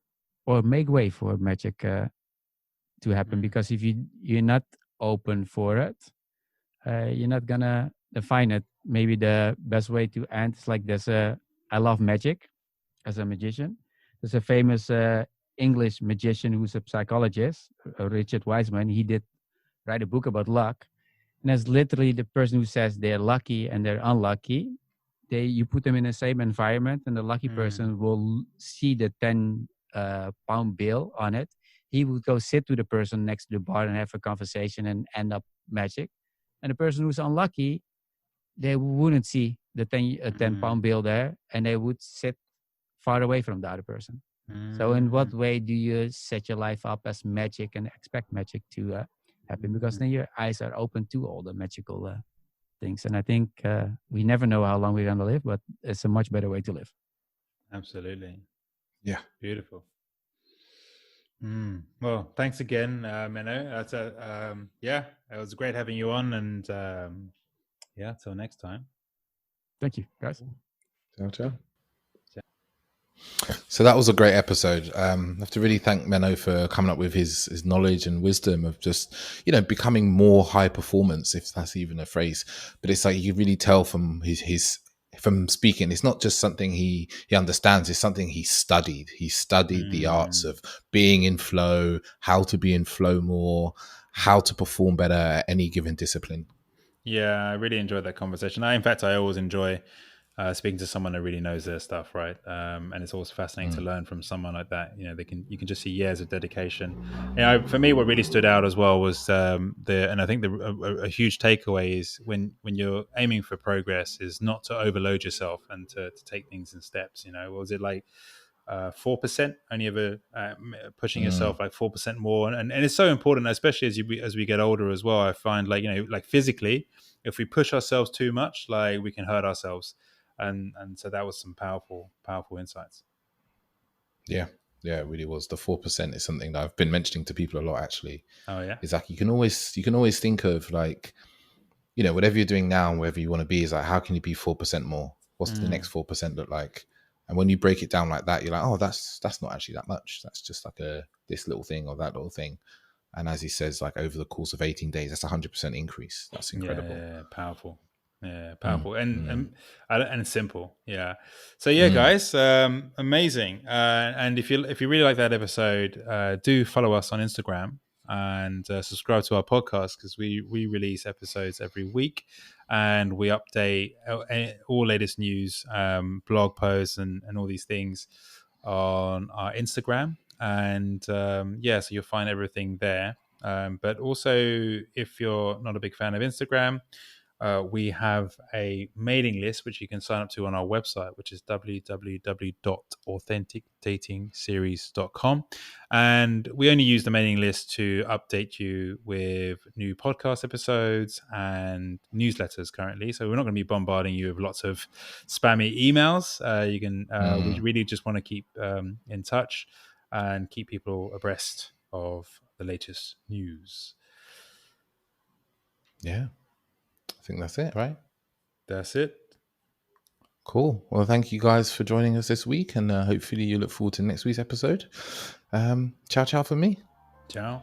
or make way for magic to happen. Because if you're not open for it, you're not gonna define it. Maybe the best way to end is like this. I love magic as a magician. There's a famous English magician who's a psychologist, Richard Wiseman. He did write a book about luck, and that's literally the person who says they're lucky and they're unlucky. You put them in the same environment, and the lucky person will see the 10-pound bill on it. He would go sit to the person next to the bar and have a conversation and end up magic. And the person who's unlucky, they wouldn't see the 10-pound bill there, and they would sit far away from the other person. So in what way do you set your life up as magic and expect magic to happen? Because then your eyes are open to all the magical things. And I think we never know how long we're going to live, but it's a much better way to live.
Absolutely.
Yeah.
Beautiful. Well, thanks again, Menno. That's it was great having you on, and till next time.
Thank you, guys.
Ciao. So that was a great episode. I have to really thank Menno for coming up with his knowledge and wisdom of just, becoming more high performance, if that's even a phrase. But it's like you really tell from his from speaking, it's not just something he understands, it's something he studied. He studied the arts of being in flow, how to be in flow more, how to perform better at any given discipline.
Yeah, I really enjoyed that conversation. In fact, I always enjoy speaking to someone that really knows their stuff, right? And it's always fascinating to learn from someone like that. You can just see years of dedication. For me, what really stood out as well was and I think a huge takeaway is when you're aiming for progress is not to overload yourself and to take things in steps. Was it like 4%? Only ever pushing yourself like 4% more, and it's so important, especially as we get older as well. I find like physically, if we push ourselves too much, like we can hurt ourselves. And so that was some powerful insights. Yeah,
it really was. The 4% is something that I've been mentioning to people a lot, actually.
Oh yeah,
it's like you can always think of, like, whatever you're doing now and wherever you want to be, is like, how can you be 4% more? What's the next 4% look like? And when you break it down like that, you're like, oh, that's not actually that much. That's just like this little thing or that little thing. And as he says, like over the course of 18 days, that's 100% increase. That's incredible.
Yeah, powerful. Yeah,
Mm,
powerful
mm,
and simple. Yeah. So yeah,
mm.
guys, amazing. And if you really like that episode, do follow us on Instagram and subscribe to our podcast, because we release episodes every week, and we update all latest news, blog posts, and all these things on our Instagram. And yeah, so you'll find everything there. But also, if you're not a big fan of Instagram, we have a mailing list which you can sign up to on our website, which is www.authenticdatingseries.com. And we only use the mailing list to update you with new podcast episodes and newsletters currently. So we're not going to be bombarding you with lots of spammy emails. We really just want to keep in touch and keep people abreast of the latest news.
Yeah, I think that's it, right?
That's it.
Cool. Well, thank you guys for joining us this week, and hopefully you look forward to next week's episode. Ciao, ciao for me.
Ciao.